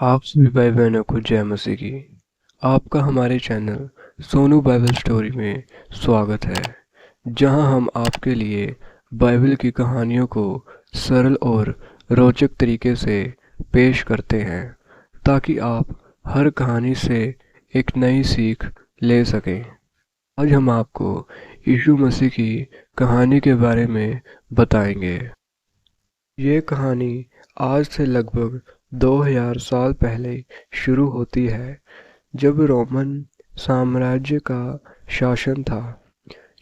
आप सभी भाई बहनों को जय मसीह की। आपका हमारे चैनल सोनू बाइबल स्टोरी में स्वागत है, जहां हम आपके लिए बाइबल की कहानियों को सरल और रोचक तरीके से पेश करते हैं, ताकि आप हर कहानी से एक नई सीख ले सकें। आज हम आपको यीशु मसीह की कहानी के बारे में बताएंगे। ये कहानी आज से लगभग 2000 साल पहले शुरू होती है, जब रोमन साम्राज्य का शासन था।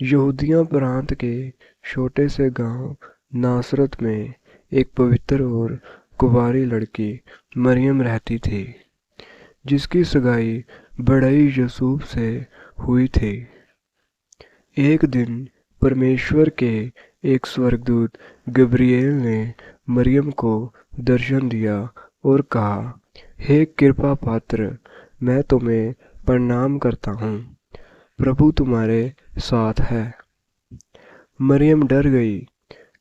यहूदिया प्रांत के छोटे से गांव नासरत में एक पवित्र और कुंवारी लड़की मरियम रहती थी, जिसकी सगाई बड़ई यूसुफ से हुई थी। एक दिन परमेश्वर के एक स्वर्गदूत गब्रिएल ने मरियम को दर्शन दिया और कहा, हे कृपा पात्र, मैं तुम्हें प्रणाम करता हूँ, प्रभु तुम्हारे साथ है। मरियम डर गई,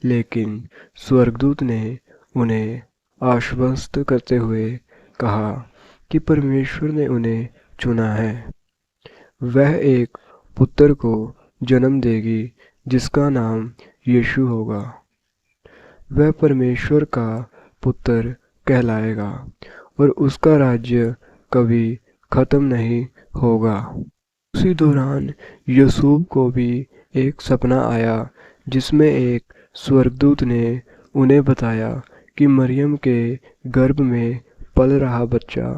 लेकिन स्वर्गदूत ने उन्हें आश्वस्त करते हुए कहा कि परमेश्वर ने उन्हें चुना है। वह एक पुत्र को जन्म देगी, जिसका नाम यीशु होगा। वह परमेश्वर का पुत्र कहलाएगा और उसका राज्य कभी खत्म नहीं होगा। उसी दौरान यूसुफ को भी एक सपना आया, जिसमें एक स्वर्गदूत ने उन्हें बताया कि मरियम के गर्भ में पल रहा बच्चा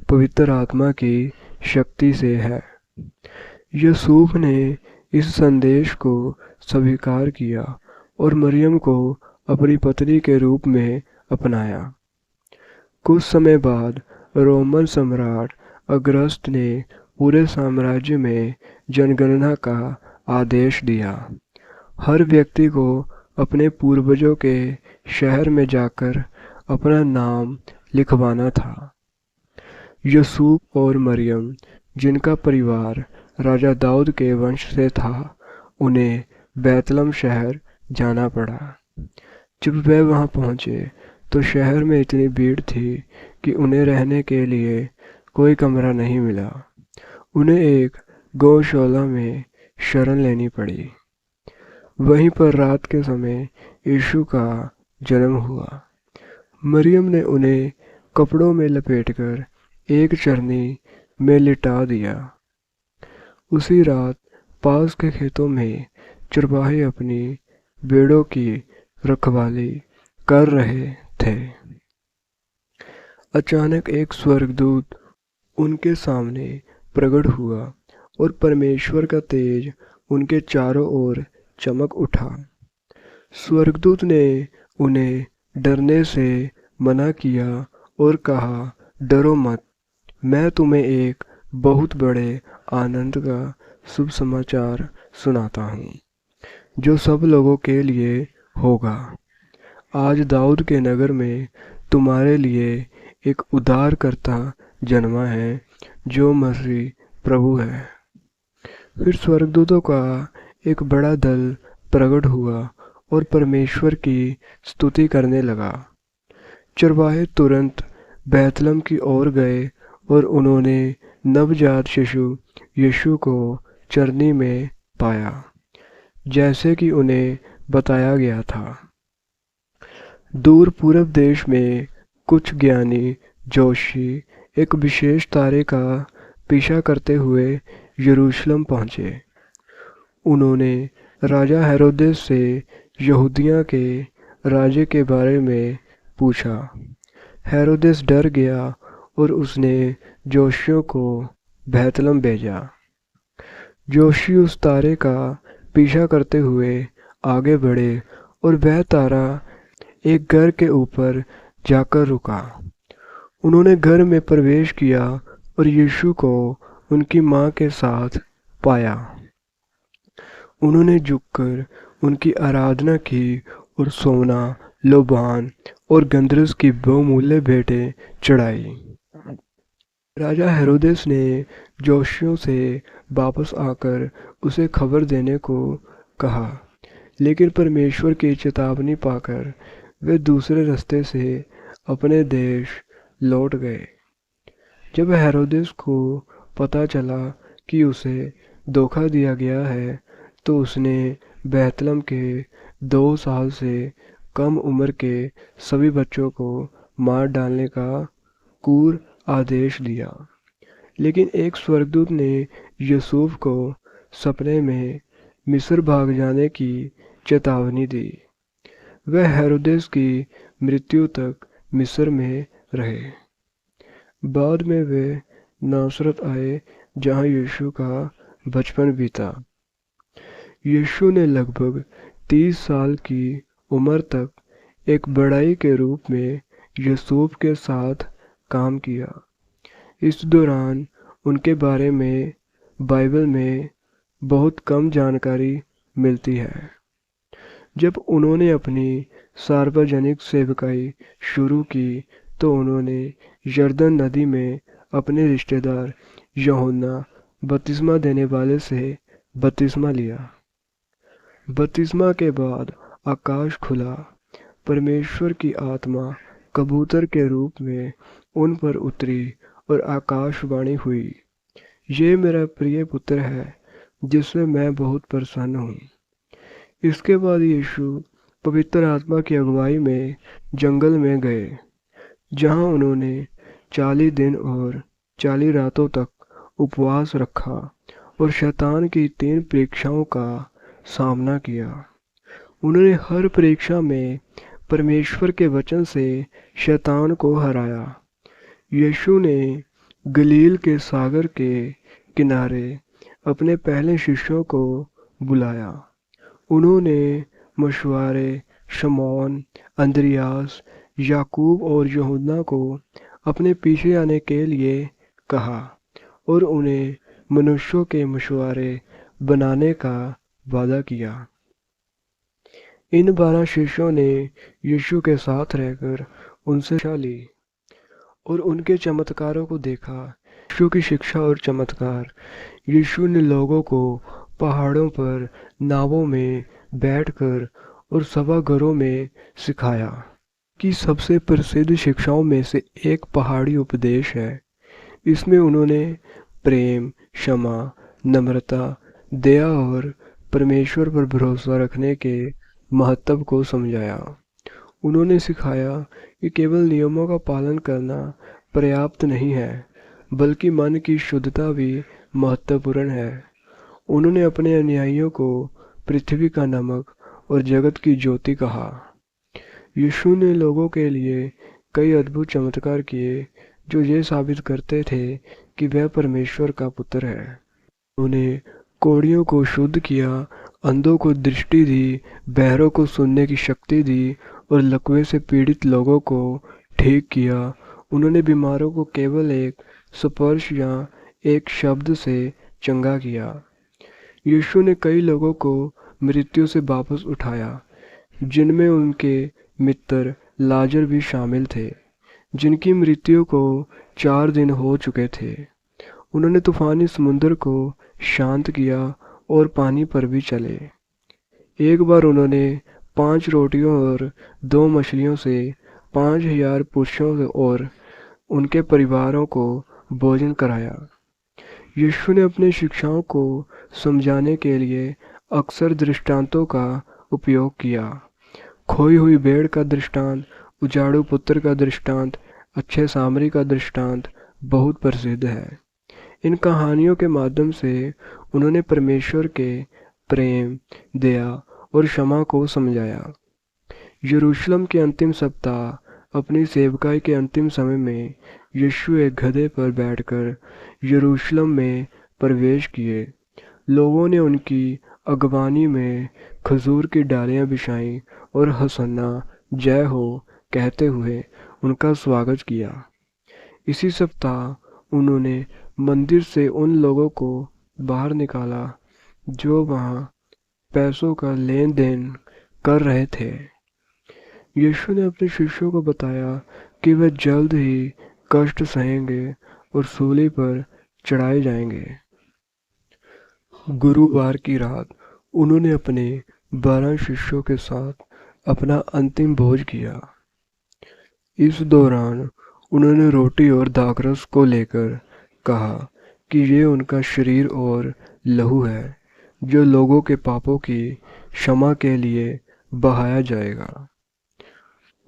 पवित्र आत्मा की शक्ति से है। यूसुफ ने इस संदेश को स्वीकार किया और मरियम को अपनी पत्नी के रूप में अपनाया। कुछ समय बाद रोमन सम्राट अगस्त ने पूरे साम्राज्य में जनगणना का आदेश दिया। हर व्यक्ति को अपने पूर्वजों के शहर में जाकर अपना नाम लिखवाना था। यूसुफ और मरियम, जिनका परिवार राजा दाऊद के वंश से था, उन्हें बैतलहम शहर जाना पड़ा। जब वे वहां पहुंचे तो शहर में इतनी भीड़ थी कि उन्हें रहने के लिए कोई कमरा नहीं मिला। उन्हें एक गौशाला में शरण लेनी पड़ी। वहीं पर रात के समय यीशु का जन्म हुआ। मरियम ने उन्हें कपड़ों में लपेटकर एक चरनी में लिटा दिया। उसी रात पास के खेतों में चरवाहे अपनी भेड़ों की रखवाली कर रहे थे। अचानक एक स्वर्गदूत उनके सामने प्रकट हुआ और परमेश्वर का तेज उनके चारों ओर चमक उठा। स्वर्गदूत ने उन्हें डरने से मना किया और कहा, डरो मत, मैं तुम्हें एक बहुत बड़े आनंद का शुभ समाचार सुनाता हूँ, जो सब लोगों के लिए होगा। आज दाऊद के नगर में तुम्हारे लिए एक उद्धारकर्ता जन्मा है, जो मसीह प्रभु है। फिर स्वर्गदूतों का एक बड़ा दल प्रकट हुआ और परमेश्वर की स्तुति करने लगा। चरवाहे तुरंत बैतलहम की ओर गए और उन्होंने नवजात शिशु यीशु को चरनी में पाया, जैसे कि उन्हें बताया गया था। दूर पूरब देश में कुछ ज्ञानी जोशी एक विशेष तारे का पीछा करते हुए यरूशलेम पहुंचे। उन्होंने राजा हेरोदेस से यहूदिया के राजे के बारे में पूछा। हेरोदेस डर गया और उसने जोशियों को बैतलहम भेजा। जोशी उस तारे का पीछा करते हुए आगे बढ़े और वह तारा एक घर के ऊपर जाकर रुका। उन्होंने घर में प्रवेश किया और यीशु को उनकी मां के साथ पाया। उन्होंने झुककर उनकी आराधना की और सोना, लोबान और गंधरस की बहुमूल्य भेंटें चढ़ाई। राजा हेरोदेस ने जोशियों से वापस आकर उसे खबर देने को कहा, लेकिन परमेश्वर की चेतावनी पाकर वे दूसरे रास्ते से अपने देश लौट गए। जब हेरोदेस को पता चला कि उसे धोखा दिया गया है, तो उसने बैतलहम के 2 साल से कम उम्र के सभी बच्चों को मार डालने का क्रूर आदेश दिया। लेकिन एक स्वर्गदूत ने यूसुफ को सपने में मिस्र भाग जाने की चेतावनी दी। वह हेरोदेस की मृत्यु तक मिस्र में रहे। बाद में वे नासरत आए, जहाँ यीशु का बचपन बीता। यीशु ने लगभग 30 साल की उम्र तक एक बड़ाई के रूप में यूसुफ के साथ काम किया। इस दौरान उनके बारे में बाइबल में बहुत कम जानकारी मिलती है। जब उन्होंने अपनी सार्वजनिक सेवकाई शुरू की, तो उन्होंने यरदन नदी में अपने रिश्तेदार यूहन्ना बपतिस्मा देने वाले से बपतिस्मा लिया। बपतिस्मा के बाद आकाश खुला, परमेश्वर की आत्मा कबूतर के रूप में उन पर उतरी और आकाशवाणी हुई, ये मेरा प्रिय पुत्र है, जिसमें मैं बहुत प्रसन्न हूँ। इसके बाद यीशु पवित्र आत्मा की अगुवाई में जंगल में गए, जहाँ उन्होंने 40 दिन और 40 रातों तक उपवास रखा और शैतान की 3 परीक्षाओं का सामना किया। उन्होंने हर परीक्षा में परमेश्वर के वचन से शैतान को हराया। यीशु ने गलील के सागर के किनारे अपने पहले शिष्यों को बुलाया। उन्होंने मशवारे शमौन, अंद्रियास, याकूब और यूहन्ना को अपने पीछे आने के लिए कहा और उन्हें मनुष्यों के मशवारे बनाने का वादा किया। इन 12 शिष्यों ने यीशु के साथ रहकर उनसे शिक्षा ली और उनके चमत्कारों को देखा। यीशु की शिक्षा और चमत्कार। यीशु ने लोगों को पहाड़ों पर नावों में बैठकर और सभाघरों में सिखाया। कि सबसे प्रसिद्ध शिक्षाओं में से एक पहाड़ी उपदेश है। इसमें उन्होंने प्रेम, क्षमा, नम्रता, दया और परमेश्वर पर भरोसा रखने के महत्व को समझाया। उन्होंने सिखाया कि केवल नियमों का पालन करना पर्याप्त नहीं है, बल्कि मन की शुद्धता भी महत्वपूर्ण है। उन्होंने अपने अनुयायियों को पृथ्वी का नमक और जगत की ज्योति कहा। यीशु ने लोगों के लिए कई अद्भुत चमत्कार किए, जो ये साबित करते थे कि वह परमेश्वर का पुत्र है। उन्होंने कोढ़ियों को शुद्ध किया, अंधों को दृष्टि दी, बहरों को सुनने की शक्ति दी और लकवे से पीड़ित लोगों को ठीक किया। उन्होंने बीमारों को केवल एक स्पर्श या एक शब्द से चंगा किया। यीशु ने कई लोगों को मृत्यु से वापस उठाया, जिनमें उनके मित्र लाजर भी शामिल थे, जिनकी मृत्यु को 4 दिन हो चुके थे। उन्होंने तूफानी समुद्र को शांत किया और पानी पर भी चले। एक बार उन्होंने 5 रोटियों और 2 मछलियों से 5000 पुरुषों और उनके परिवारों को भोजन कराया। यीशु ने अपनी शिक्षाओं को समझाने के लिए अक्सर दृष्टांतों का उपयोग किया। खोई हुई भेड़ का दृष्टांत, उजाड़ू पुत्र का दृष्टांत, अच्छे सामरी का दृष्टांत बहुत प्रसिद्ध है। इन कहानियों के माध्यम से उन्होंने परमेश्वर के प्रेम, दया और क्षमा को समझाया। यरूशलेम के अंतिम सप्ताह अपनी सेवकाई के अंतिम समय में यीशु एक गधे पर बैठकर यरूशलेम में प्रवेश किए। लोगों ने उनकी अगवानी में खजूर की डालियां बिछाईं और हसन्ना जय हो कहते हुए उनका स्वागत किया। इसी सप्ताह उन्होंने मंदिर से उन लोगों को बाहर निकाला जो वहां पैसों का लेन देन कर रहे थे। यीशु ने अपने शिष्यों को बताया कि वे जल्द ही कष्ट सहेंगे और सूली पर चढ़ाए जाएंगे। गुरुवार की रात उन्होंने अपने 12 शिष्यों के साथ अपना अंतिम भोज किया। इस दौरान उन्होंने रोटी और दाखरस को लेकर कहा कि ये उनका शरीर और लहू है जो लोगों के पापों की क्षमा के लिए बहाया जाएगा।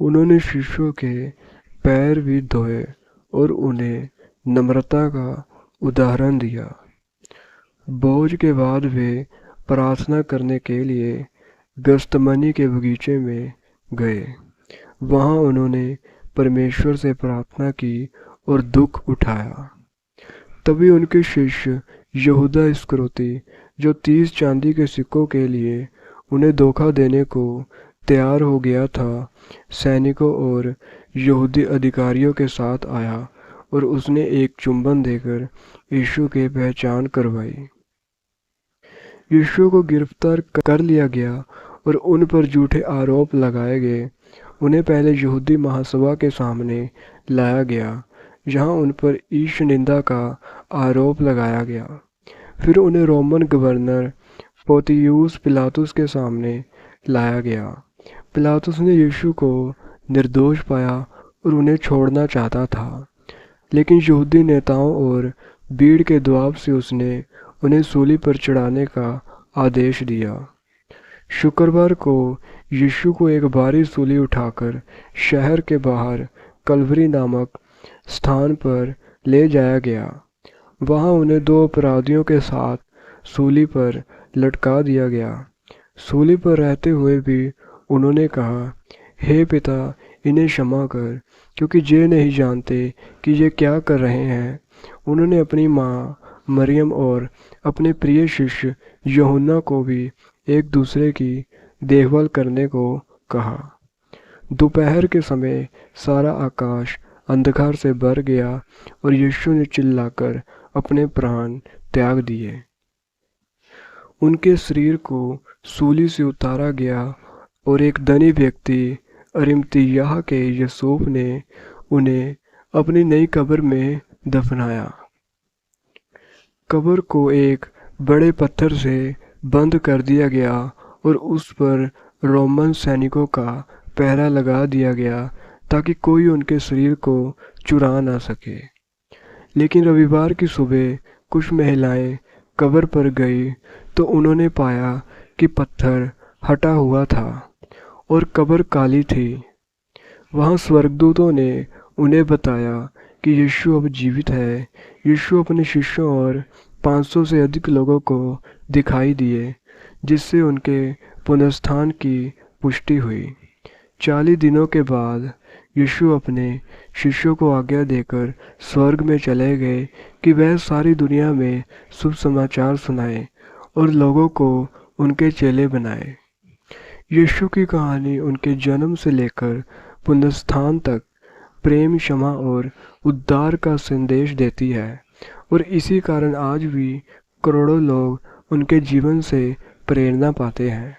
उन्होंने शिष्यों के पैर भी धोए और उन्हें नम्रता का उदाहरण दिया। भोज के बाद वे प्रार्थना करने के लिए गस्तमनी के बगीचे में गए। वहां उन्होंने परमेश्वर से प्रार्थना की और दुख उठाया। तभी उनके शिष्य यहूदा इस्करियोती, जो 30 चांदी के सिक्कों के लिए उन्हें धोखा देने को तैयार हो गया था, सैनिकों और यहूदी अधिकारियों के साथ आया और उसने एक चुंबन देकर यीशु की पहचान करवाई। यीशु को गिरफ्तार कर लिया गया और उन पर झूठे आरोप लगाए गए। उन्हें पहले यहूदी महासभा के सामने लाया गया, जहां उन पर ईश निंदा का आरोप लगाया गया। फिर उन्हें रोमन गवर्नर पोंतियुस पिलातुस के सामने लाया गया। पिलातुस ने यीशु को निर्दोष पाया और उन्हें छोड़ना चाहता था, लेकिन यहूदी नेताओं और भीड़ के दबाव से उसने उन्हें सूली पर चढ़ाने का आदेश दिया। शुक्रवार को यीशु को एक भारी सूली उठाकर शहर के बाहर कलवरी नामक स्थान पर ले जाया गया। वहां उन्हें 2 अपराधियों के साथ सूली पर लटका दिया गया। सूली पर रहते हुए भी उन्होंने कहा, हे पिता, इन्हें क्षमा कर, क्योंकि ये नहीं जानते कि ये क्या कर रहे हैं। उन्होंने अपनी माँ मरियम और अपने प्रिय शिष्य यूहन्ना को भी एक दूसरे की देखभाल करने को कहा। दोपहर के समय सारा आकाश अंधकार से भर गया और यीशु ने चिल्लाकर अपने प्राण त्याग दिए। उनके शरीर को सूली से उतारा गया और एक धनी व्यक्ति अरिमतियाह के यूसुफ ने उन्हें अपनी नई कब्र में दफनाया। कब्र को एक बड़े पत्थर से बंद कर दिया गया और उस पर रोमन सैनिकों का पहरा लगा दिया गया ताकि कोई उनके शरीर को चुरा ना सके। लेकिन रविवार की सुबह कुछ महिलाएं कब्र पर गई तो उन्होंने पाया कि पत्थर हटा हुआ था और कब्र काली थी। वहां स्वर्गदूतों ने उन्हें बताया कि यीशु अब जीवित है। यीशु अपने शिष्यों और 500 से अधिक लोगों को दिखाई दिए, जिससे उनके पुनरुत्थान की पुष्टि हुई। 40 दिनों के बाद यीशु अपने शिष्यों को आज्ञा देकर स्वर्ग में चले गए कि वह सारी दुनिया में शुभ समाचार सुनाए और लोगों को उनके चेले बनाए। यीशु की कहानी उनके जन्म से लेकर पुनरुत्थान तक प्रेम, क्षमा और उद्धार का संदेश देती है और इसी कारण आज भी करोड़ों लोग उनके जीवन से प्रेरणा पाते हैं।